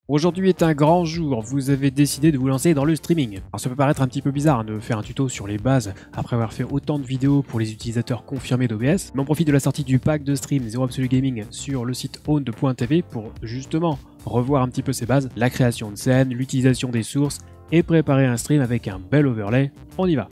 Aujourd'hui est un grand jour, vous avez décidé de vous lancer dans le streaming. Alors ça peut paraître un petit peu bizarre de faire un tuto sur les bases après avoir fait autant de vidéos pour les utilisateurs confirmés d'OBS, mais on profite de la sortie du pack de stream Zero Absolute Gaming sur le site owned.tv pour justement revoir un petit peu ces bases, la création de scènes, l'utilisation des sources et préparer un stream avec un bel overlay. On y va.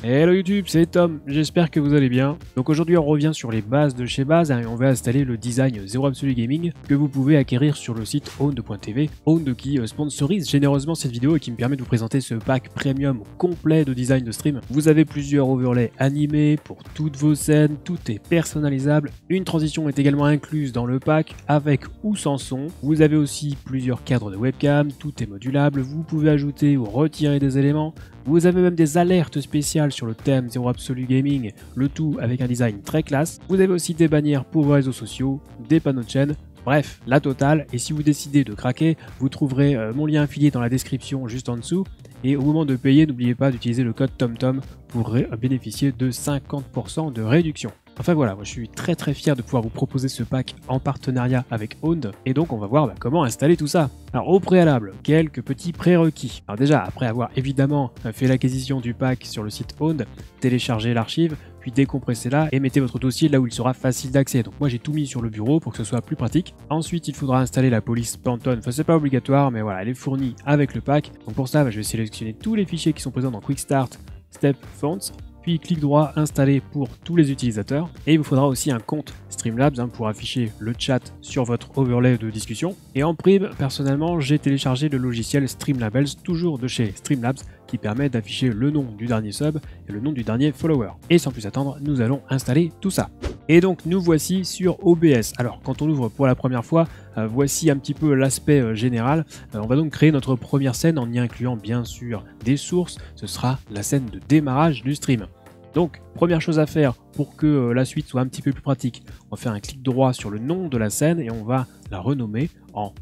Hello YouTube, c'est Tom, j'espère que vous allez bien. Donc aujourd'hui on revient sur les bases de chez Base et on va installer le design Zero Absolute Gaming que vous pouvez acquérir sur le site owned.tv. Owned qui sponsorise généreusement cette vidéo et qui me permet de vous présenter ce pack premium complet de design de stream. Vous avez plusieurs overlays animés pour toutes vos scènes, tout est personnalisable. Une transition est également incluse dans le pack avec ou sans son. Vous avez aussi plusieurs cadres de webcam, tout est modulable, vous pouvez ajouter ou retirer des éléments. Vous avez même des alertes spéciales sur le thème Zero Absolute Gaming, le tout avec un design très classe. Vous avez aussi des bannières pour vos réseaux sociaux, des panneaux de chaîne, bref, la totale. Et si vous décidez de craquer, vous trouverez mon lien affilié dans la description juste en dessous. Et au moment de payer, n'oubliez pas d'utiliser le code TOMTOM pour bénéficier de 50% de réduction. Enfin voilà, moi je suis très fier de pouvoir vous proposer ce pack en partenariat avec Owned, et donc on va voir comment installer tout ça. Alors au préalable, quelques petits prérequis. Alors déjà, après avoir évidemment fait l'acquisition du pack sur le site Owned, téléchargez l'archive, puis décompressez-la et mettez votre dossier là où il sera facile d'accès. Donc moi j'ai tout mis sur le bureau pour que ce soit plus pratique. Ensuite il faudra installer la police Pantone, enfin c'est pas obligatoire mais voilà, elle est fournie avec le pack. Donc pour ça je vais sélectionner tous les fichiers qui sont présents dans Quick Start, Step Fonts, puis clic droit installer pour tous les utilisateurs, et il vous faudra aussi un compte Streamlabs pour afficher le chat sur votre overlay de discussion. Et en prime, personnellement j'ai téléchargé le logiciel Streamlabs, toujours de chez Streamlabs, qui permet d'afficher le nom du dernier sub et le nom du dernier follower. Et sans plus attendre, nous allons installer tout ça. Et donc nous voici sur OBS. Alors quand on ouvre pour la première fois, voici un petit peu l'aspect général. On va donc créer notre première scène en y incluant bien sûr des sources. Ce sera la scène de démarrage du stream. Donc première chose à faire pour que la suite soit un petit peu plus pratique, on va faire un clic droit sur le nom de la scène et on va la renommer en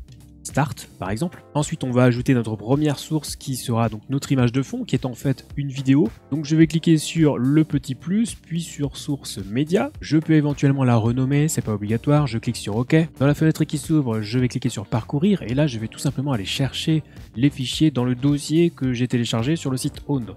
Start par exemple. Ensuite on va ajouter notre première source qui sera donc notre image de fond qui est en fait une vidéo. Donc je vais cliquer sur le petit plus puis sur source média. Je peux éventuellement la renommer, c'est pas obligatoire, je clique sur OK. Dans la fenêtre qui s'ouvre, je vais cliquer sur parcourir et là je vais tout simplement aller chercher les fichiers dans le dossier que j'ai téléchargé sur le site Owned.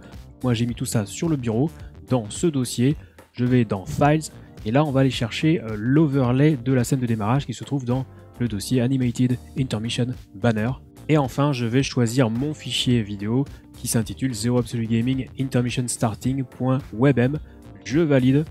Moi j'ai mis tout ça sur le bureau. Dans ce dossier, je vais dans Files et là on va aller chercher l'overlay de la scène de démarrage qui se trouve dans le dossier Animated Intermission Banner. Et enfin, je vais choisir mon fichier vidéo qui s'intitule Zero Absolute Gaming Intermission Starting.webm. Je valide,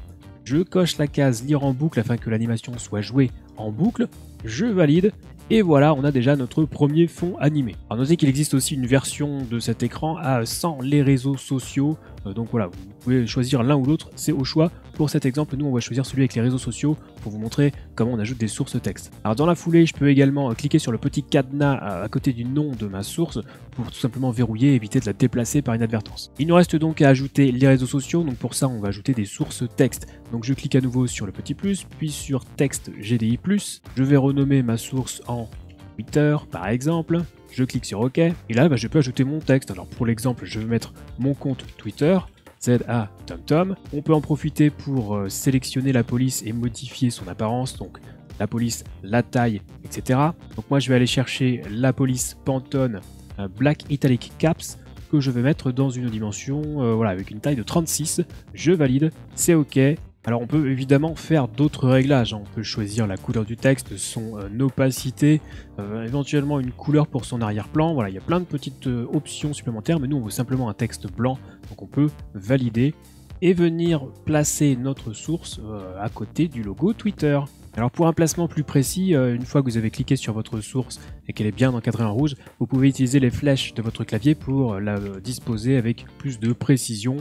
je coche la case lire en boucle afin que l'animation soit jouée en boucle, je valide. Et voilà, on a déjà notre premier fond animé. Alors notez qu'il existe aussi une version de cet écran sans les réseaux sociaux. Donc voilà, vous pouvez choisir l'un ou l'autre, c'est au choix. Pour cet exemple, nous on va choisir celui avec les réseaux sociaux pour vous montrer comment on ajoute des sources texte. Alors dans la foulée, je peux également cliquer sur le petit cadenas à côté du nom de ma source pour tout simplement verrouiller et éviter de la déplacer par inadvertance. Il nous reste donc à ajouter les réseaux sociaux, donc pour ça on va ajouter des sources texte. Donc je clique à nouveau sur le petit plus, puis sur texte GDI+. Je vais renommer ma source en Twitter par exemple. Je clique sur OK et là je peux ajouter mon texte. Alors pour l'exemple, je vais mettre mon compte Twitter, ZA TomTom. On peut en profiter pour sélectionner la police et modifier son apparence, donc la police, la taille, etc. Donc moi je vais aller chercher la police Pantone Black Italic Caps que je vais mettre dans une dimension voilà, avec une taille de 36. Je valide, c'est OK. Alors on peut évidemment faire d'autres réglages, on peut choisir la couleur du texte, son opacité, éventuellement une couleur pour son arrière-plan, voilà, il y a plein de petites options supplémentaires, mais nous on veut simplement un texte blanc, donc on peut valider et venir placer notre source à côté du logo Twitter. Alors pour un placement plus précis, une fois que vous avez cliqué sur votre source et qu'elle est bien encadrée en rouge, vous pouvez utiliser les flèches de votre clavier pour la disposer avec plus de précision.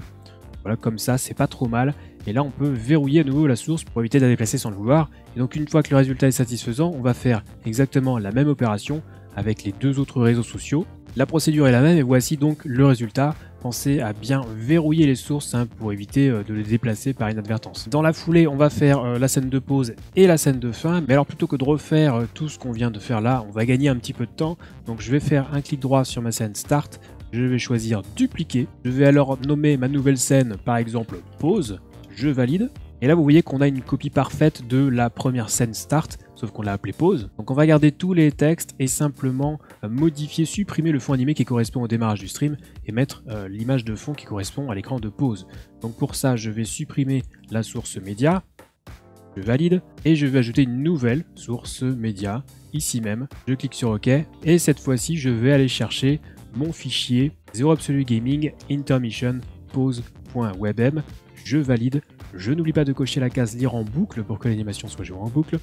Voilà, comme ça, c'est pas trop mal. Et là, on peut verrouiller à nouveau la source pour éviter de la déplacer sans le vouloir. Et donc, une fois que le résultat est satisfaisant, on va faire exactement la même opération avec les deux autres réseaux sociaux. La procédure est la même et voici donc le résultat. Pensez à bien verrouiller les sources pour éviter de les déplacer par inadvertance. Dans la foulée, on va faire la scène de pause et la scène de fin. Mais alors, plutôt que de refaire tout ce qu'on vient de faire là, on va gagner un petit peu de temps. Donc, je vais faire un clic droit sur ma scène Start. Je vais choisir dupliquer. Je vais alors nommer ma nouvelle scène, par exemple pause. Je valide. Et là, vous voyez qu'on a une copie parfaite de la première scène start, sauf qu'on l'a appelée pause. Donc on va garder tous les textes et simplement modifier, supprimer le fond animé qui correspond au démarrage du stream et mettre l'image de fond qui correspond à l'écran de pause. Donc pour ça, je vais supprimer la source média, je valide et je vais ajouter une nouvelle source média ici même. Je clique sur OK et cette fois-ci, je vais aller chercher mon fichier 0 Absolute Gaming Intermission pause.webm. Je valide. Je n'oublie pas de cocher la case lire en boucle pour que l'animation soit jouée en boucle.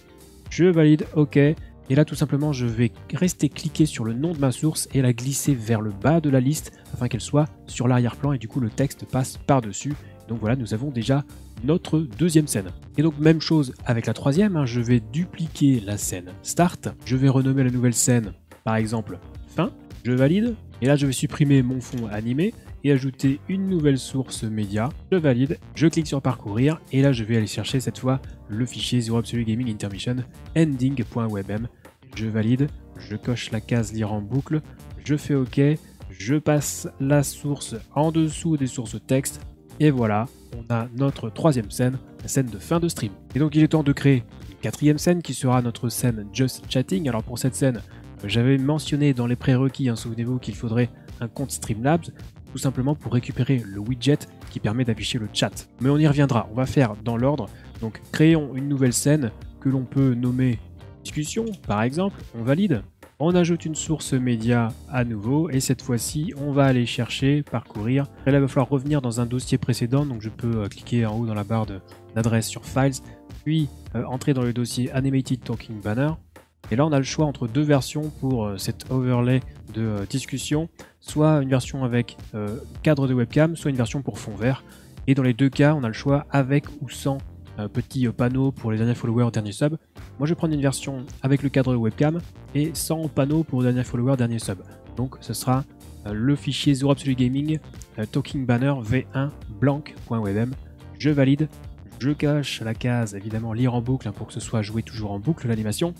Je valide, OK. Et là, tout simplement, je vais rester cliquer sur le nom de ma source et la glisser vers le bas de la liste afin qu'elle soit sur l'arrière-plan et du coup, le texte passe par-dessus. Donc voilà, nous avons déjà notre deuxième scène. Et donc, même chose avec la troisième. Je vais dupliquer la scène Start. Je vais renommer la nouvelle scène, par exemple, Fin. Je valide. Et là, je vais supprimer mon fond animé et ajouter une nouvelle source média. Je valide, je clique sur parcourir et là je vais aller chercher cette fois le fichier 0 Absolute Gaming Intermission ending.webm. Je valide, je coche la case lire en boucle, je fais OK, je passe la source en dessous des sources texte et voilà, on a notre troisième scène, la scène de fin de stream. Et donc il est temps de créer une quatrième scène qui sera notre scène Just Chatting. Alors pour cette scène, j'avais mentionné dans les prérequis, souvenez-vous qu'il faudrait un compte Streamlabs, tout simplement pour récupérer le widget qui permet d'afficher le chat. Mais on y reviendra, on va faire dans l'ordre. Donc créons une nouvelle scène que l'on peut nommer discussion, par exemple, on valide. On ajoute une source média à nouveau et cette fois-ci, on va aller chercher, parcourir. Et là, il va falloir revenir dans un dossier précédent, donc je peux cliquer en haut dans la barre d'adresse sur Files, puis entrer dans le dossier Animated Talking Banner. Et là, on a le choix entre deux versions pour cet overlay de discussion, soit une version avec cadre de webcam, soit une version pour fond vert. Et dans les deux cas, on a le choix avec ou sans petit panneau pour les derniers followers, derniers subs. Moi, je vais prendre une version avec le cadre de webcam et sans panneau pour les derniers followers, derniers subs. Donc, ce sera le fichier 0 Absolute Gaming Talking Banner v1 blank.webm. Je valide, je cache la case évidemment lire en boucle pour que ce soit joué toujours en boucle l'animation.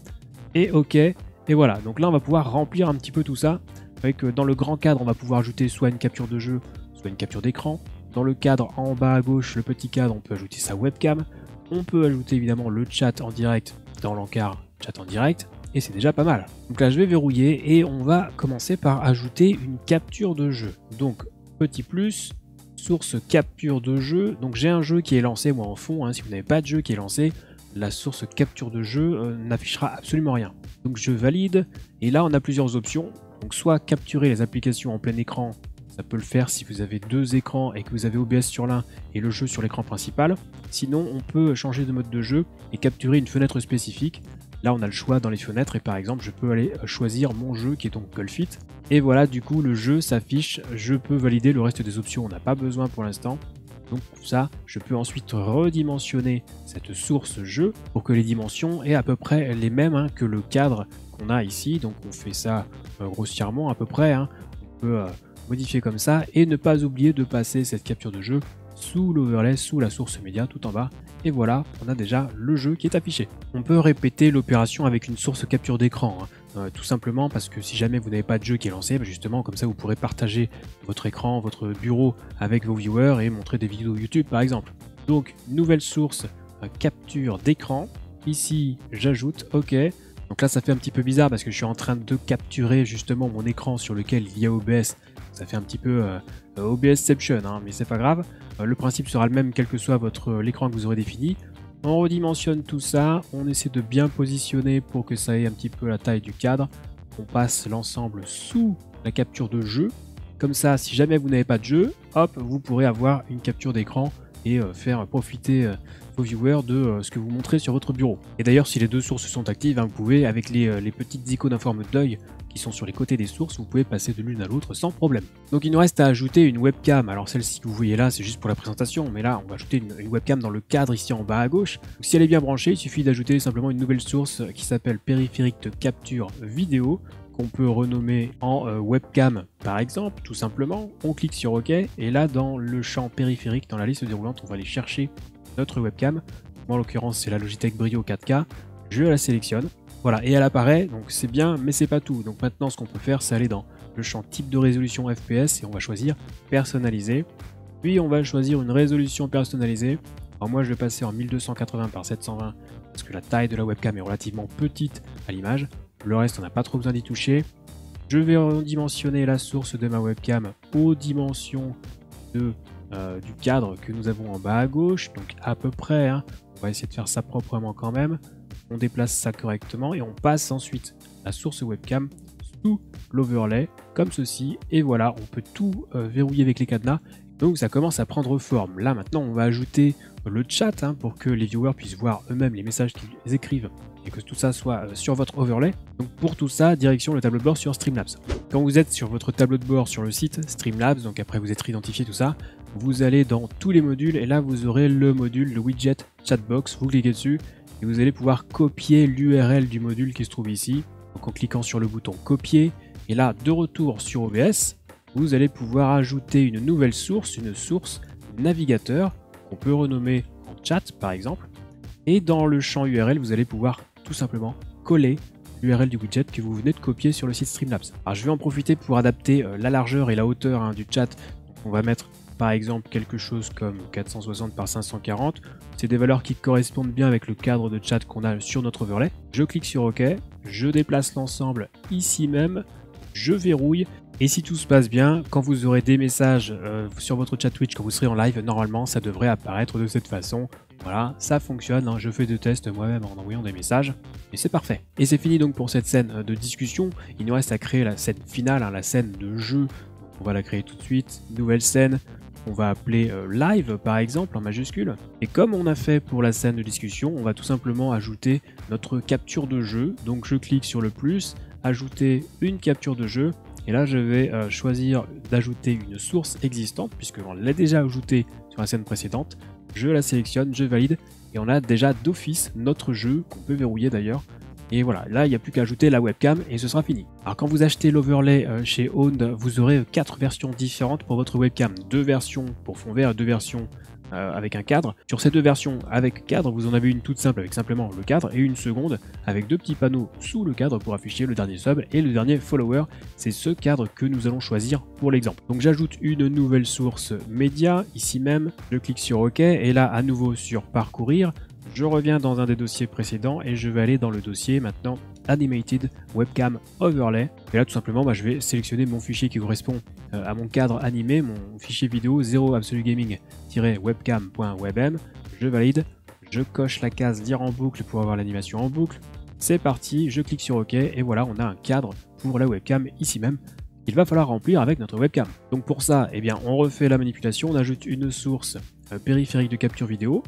Et OK, et voilà, donc là on va pouvoir remplir un petit peu tout ça, avec dans le grand cadre on va pouvoir ajouter soit une capture de jeu, soit une capture d'écran. Dans le cadre en bas à gauche, le petit cadre, on peut ajouter sa webcam. On peut ajouter évidemment le chat en direct dans l'encart chat en direct, et c'est déjà pas mal. Donc là je vais verrouiller et on va commencer par ajouter une capture de jeu. Donc petit plus, source capture de jeu, donc j'ai un jeu qui est lancé moi en fond, si vous n'avez pas de jeu qui est lancé, la source capture de jeu n'affichera absolument rien. Donc je valide, et là on a plusieurs options. Donc soit capturer les applications en plein écran, ça peut le faire si vous avez deux écrans et que vous avez OBS sur l'un et le jeu sur l'écran principal. Sinon on peut changer de mode de jeu et capturer une fenêtre spécifique. Là on a le choix dans les fenêtres et par exemple je peux aller choisir mon jeu qui est donc Golfit. Et voilà, du coup le jeu s'affiche, je peux valider le reste des options, on n'a pas besoin pour l'instant. Donc pour ça, je peux ensuite redimensionner cette source jeu pour que les dimensions aient à peu près les mêmes que le cadre qu'on a ici. Donc on fait ça grossièrement à peu près. On peut modifier comme ça et ne pas oublier de passer cette capture de jeu sous l'overlay, sous la source média tout en bas. Et voilà, on a déjà le jeu qui est affiché. On peut répéter l'opération avec une source capture d'écran. Tout simplement parce que si jamais vous n'avez pas de jeu qui est lancé, justement comme ça vous pourrez partager votre écran, votre bureau avec vos viewers et montrer des vidéos YouTube par exemple. Donc nouvelle source capture d'écran, ici j'ajoute OK. Donc là ça fait un petit peu bizarre parce que je suis en train de capturer justement mon écran sur lequel il y a OBS. Ça fait un petit peu OBSception, mais c'est pas grave. Le principe sera le même quel que soit l'écran que vous aurez défini. On redimensionne tout ça, on essaie de bien positionner pour que ça ait un petit peu la taille du cadre. On passe l'ensemble sous la capture de jeu. Comme ça, si jamais vous n'avez pas de jeu, hop, vous pourrez avoir une capture d'écran et faire profiter vos viewers de ce que vous montrez sur votre bureau. Et d'ailleurs, si les deux sources sont actives, vous pouvez, avec les petites icônes en forme d'œil qui sont sur les côtés des sources, vous pouvez passer de l'une à l'autre sans problème. Donc il nous reste à ajouter une webcam. Alors celle-ci que vous voyez là, c'est juste pour la présentation, mais là on va ajouter une webcam dans le cadre ici en bas à gauche. Donc, si elle est bien branchée, il suffit d'ajouter simplement une nouvelle source qui s'appelle périphérique de capture vidéo, qu'on peut renommer en webcam par exemple, tout simplement. On clique sur OK, et là dans le champ périphérique, dans la liste déroulante, on va aller chercher notre webcam. Moi en l'occurrence c'est la Logitech Brio 4K, je la sélectionne. Voilà, et elle apparaît, donc c'est bien, mais c'est pas tout. Donc maintenant, ce qu'on peut faire, c'est aller dans le champ type de résolution FPS et on va choisir personnaliser. Puis on va choisir une résolution personnalisée. Alors moi je vais passer en 1280 par 720 parce que la taille de la webcam est relativement petite à l'image. Le reste on n'a pas trop besoin d'y toucher. Je vais redimensionner la source de ma webcam aux dimensions du cadre que nous avons en bas à gauche, donc à peu près, hein. On va essayer de faire ça proprement quand même. On déplace ça correctement et on passe ensuite la source webcam sous l'overlay comme ceci, et voilà, on peut tout verrouiller avec les cadenas. Donc ça commence à prendre forme. Là maintenant on va ajouter le chat, hein, pour que les viewers puissent voir eux-mêmes les messages qu'ils écrivent et que tout ça soit sur votre overlay. Donc pour tout ça, direction le tableau de bord sur Streamlabs. Quand vous êtes sur votre tableau de bord sur le site Streamlabs, donc après vous êtes identifié tout ça, vous allez dans tous les modules et là vous aurez le module, le widget Chatbox, vous cliquez dessus et vous allez pouvoir copier l'URL du module qui se trouve ici. Donc en cliquant sur le bouton copier, et là de retour sur OBS, vous allez pouvoir ajouter une nouvelle source, une source navigateur qu'on peut renommer en chat par exemple. Et dans le champ URL, vous allez pouvoir tout simplement coller l'URL du widget que vous venez de copier sur le site Streamlabs. Alors je vais en profiter pour adapter la largeur et la hauteur, hein, du chat. Donc, on va mettre par exemple quelque chose comme 460 par 540. C'est des valeurs qui correspondent bien avec le cadre de chat qu'on a sur notre overlay. Je clique sur OK, je déplace l'ensemble ici même, je verrouille. Et si tout se passe bien, quand vous aurez des messages sur votre chat Twitch, quand vous serez en live, normalement ça devrait apparaître de cette façon. Voilà, ça fonctionne, hein. Je fais des tests moi-même en envoyant des messages, et c'est parfait. Et c'est fini donc pour cette scène de discussion. Il nous reste à créer la scène finale, hein, la scène de jeu. Donc, on va la créer tout de suite. Nouvelle scène, on va appeler live par exemple en majuscule. Et comme on a fait pour la scène de discussion, on va tout simplement ajouter notre capture de jeu. Donc je clique sur le plus, ajouter une capture de jeu. Et là, je vais choisir d'ajouter une source existante, puisqu'on l'a déjà ajoutée sur la scène précédente. Je la sélectionne, je valide, et on a déjà d'office notre jeu, qu'on peut verrouiller d'ailleurs. Et voilà, là, il n'y a plus qu'à ajouter la webcam, et ce sera fini. Alors quand vous achetez l'overlay chez Owned, vous aurez 4 versions différentes pour votre webcam. 2 versions pour fond vert, 2 versions avec un cadre. Sur ces 2 versions avec cadre, vous en avez une toute simple avec simplement le cadre, et une seconde avec 2 petits panneaux sous le cadre pour afficher le dernier sub et le dernier follower. C'est ce cadre que nous allons choisir pour l'exemple. Donc j'ajoute une nouvelle source média ici même, je clique sur OK, et là à nouveau sur parcourir, je reviens dans un des dossiers précédents et je vais aller dans le dossier maintenant Animated Webcam Overlay. Et là tout simplement je vais sélectionner mon fichier qui correspond à mon cadre animé, mon fichier vidéo 0absolugaming-webcam.webm. Je valide, je coche la case lire en boucle pour avoir l'animation en boucle. C'est parti, je clique sur OK et voilà, on a un cadre pour la webcam ici même. Il va falloir remplir avec notre webcam. Donc pour ça, eh bien, on refait la manipulation, on ajoute une source périphérique de capture vidéo.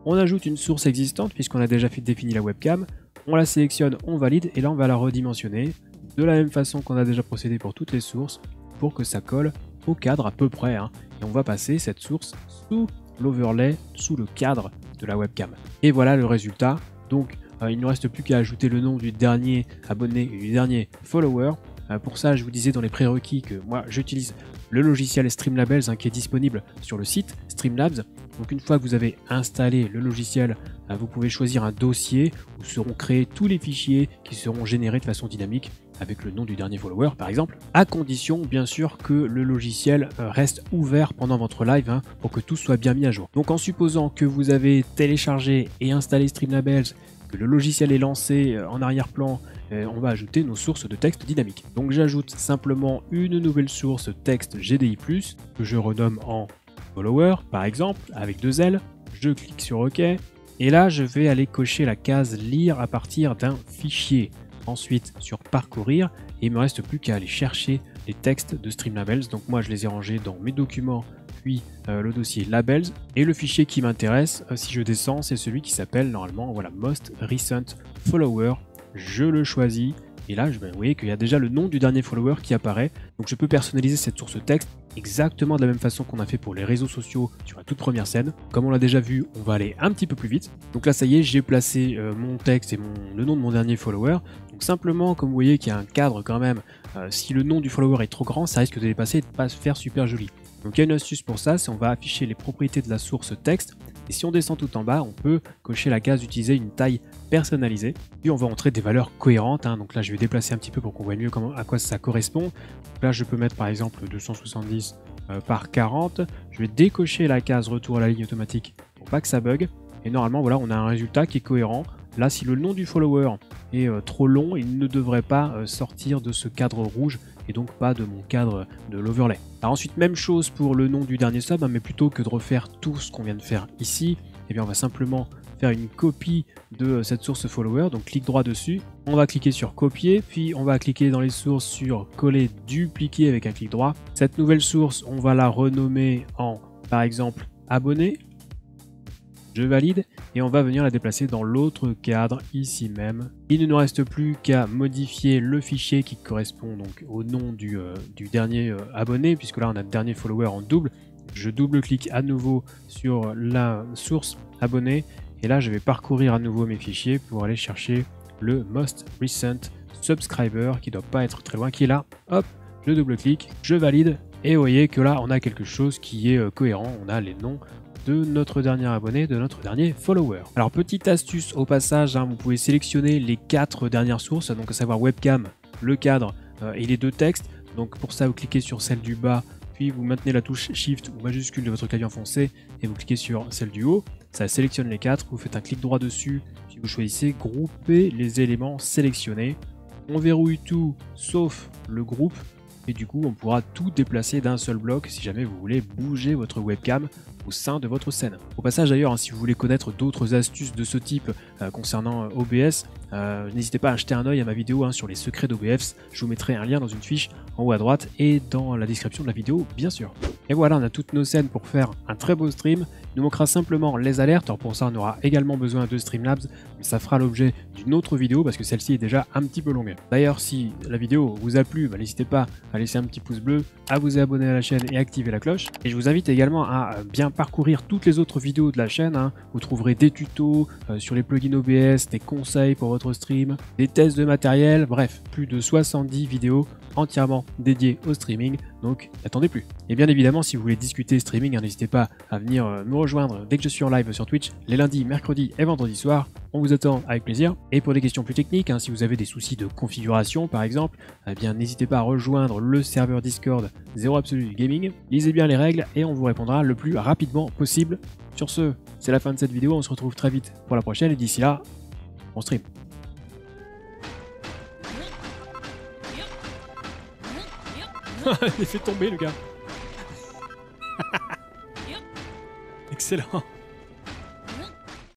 On ajoute une source existante puisqu'on a déjà défini la webcam, on la sélectionne, on valide et là on va la redimensionner de la même façon qu'on a déjà procédé pour toutes les sources pour que ça colle au cadre à peu près, hein. Et on va passer cette source sous l'overlay, sous le cadre de la webcam. Et voilà le résultat. Donc il ne nous reste plus qu'à ajouter le nom du dernier abonné et du dernier follower. Pour ça, je vous disais dans les prérequis que moi j'utilise le logiciel Streamlabs, hein, qui est disponible sur le site Streamlabs. Donc une fois que vous avez installé le logiciel, vous pouvez choisir un dossier où seront créés tous les fichiers qui seront générés de façon dynamique avec le nom du dernier follower par exemple, à condition bien sûr que le logiciel reste ouvert pendant votre live, hein, pour que tout soit bien mis à jour. Donc en supposant que vous avez téléchargé et installé Streamlabs, que le logiciel est lancé en arrière-plan, on va ajouter nos sources de texte dynamiques. Donc j'ajoute simplement une nouvelle source texte GDI+, que je renomme en follower par exemple, avec 2 L. Je clique sur OK, et là je vais aller cocher la case lire à partir d'un fichier. Ensuite sur parcourir, et il me reste plus qu'à aller chercher les textes de Streamlabs. Donc moi je les ai rangés dans mes documents, puis le dossier labels, et le fichier qui m'intéresse, si je descends, c'est celui qui s'appelle normalement, voilà, most recent follower. Je le choisis, et là vous voyez qu'il y a déjà le nom du dernier follower qui apparaît. Donc je peux personnaliser cette source texte exactement de la même façon qu'on a fait pour les réseaux sociaux sur la toute première scène. Comme on l'a déjà vu, on va aller un petit peu plus vite. Donc là ça y est, j'ai placé mon texte et le nom de mon dernier follower. Donc simplement, comme vous voyez qu'il y a un cadre quand même, si le nom du follower est trop grand, ça risque de dépasser et de ne pas se faire super joli. Donc il y a une astuce pour ça, c'est on va afficher les propriétés de la source texte, et si on descend tout en bas, on peut cocher la case utiliser une taille personnalisée, puis on va entrer des valeurs cohérentes, hein. Donc là je vais déplacer un petit peu pour qu'on voit mieux à quoi ça correspond. Donc là je peux mettre par exemple 270 par 40, je vais décocher la case retour à la ligne automatique pour pas que ça bug. Et normalement, voilà, on a un résultat qui est cohérent. Là, si le nom du follower est trop long, il ne devrait pas sortir de ce cadre rouge et donc pas de mon cadre de l'overlay. Alors ensuite, même chose pour le nom du dernier sub, hein, mais plutôt que de refaire tout ce qu'on vient de faire ici, eh bien on va simplement faire une copie de cette source follower, donc clic droit dessus, on va cliquer sur copier, puis on va cliquer dans les sources sur coller, dupliquer avec un clic droit. Cette nouvelle source, on va la renommer en, par exemple, abonné. Je valide et on va venir la déplacer dans l'autre cadre ici même. Il ne nous reste plus qu'à modifier le fichier qui correspond donc au nom du dernier abonné, puisque là on a le dernier follower en double. Je double-clique à nouveau sur la source abonné et là je vais parcourir à nouveau mes fichiers pour aller chercher le most recent subscriber qui doit pas être très loin, qui est là. Hop, je double-clique, je valide et vous voyez que là on a quelque chose qui est cohérent, on a les noms de notre dernier abonné, de notre dernier follower. Alors petite astuce au passage, hein, vous pouvez sélectionner les 4 dernières sources, donc à savoir webcam, le cadre et les 2 textes. Donc pour ça vous cliquez sur celle du bas, puis vous maintenez la touche Shift ou majuscule de votre clavier enfoncé et vous cliquez sur celle du haut. Ça sélectionne les 4, vous faites un clic droit dessus, puis vous choisissez grouper les éléments sélectionnés. On verrouille tout sauf le groupe. Et du coup, on pourra tout déplacer d'un seul bloc si jamais vous voulez bouger votre webcam au sein de votre scène. Au passage d'ailleurs, hein, si vous voulez connaître d'autres astuces de ce type concernant OBS, n'hésitez pas à jeter un œil à ma vidéo hein, sur les secrets d'OBS. Je vous mettrai un lien dans une fiche en haut à droite et dans la description de la vidéo, bien sûr. Et voilà, on a toutes nos scènes pour faire un très beau stream. Il nous manquera simplement les alertes. Alors pour ça, on aura également besoin de Streamlabs, mais ça fera l'objet d'une autre vidéo parce que celle-ci est déjà un petit peu longue. D'ailleurs, si la vidéo vous a plu, n'hésitez pas à laisser un petit pouce bleu, à vous abonner à la chaîne et activer la cloche. Et je vous invite également à bien parcourir toutes les autres vidéos de la chaîne. Hein. Vous trouverez des tutos sur les plugins OBS, des conseils pour votre stream, des tests de matériel, bref, plus de 70 vidéos entièrement dédiées au streaming, donc n'attendez plus. Et bien évidemment, si vous voulez discuter streaming, hein, n'hésitez pas à venir me rejoindre dès que je suis en live sur Twitch, les lundis, mercredis et vendredis soirs. On vous attend avec plaisir. Et pour des questions plus techniques, hein, si vous avez des soucis de configuration par exemple, eh bien n'hésitez pas à rejoindre le serveur Discord Zero Absolute Gaming. Lisez bien les règles et on vous répondra le plus rapidement possible. Sur ce, c'est la fin de cette vidéo, on se retrouve très vite pour la prochaine et d'ici là, on stream. Il est fait tomber le gars. Excellent.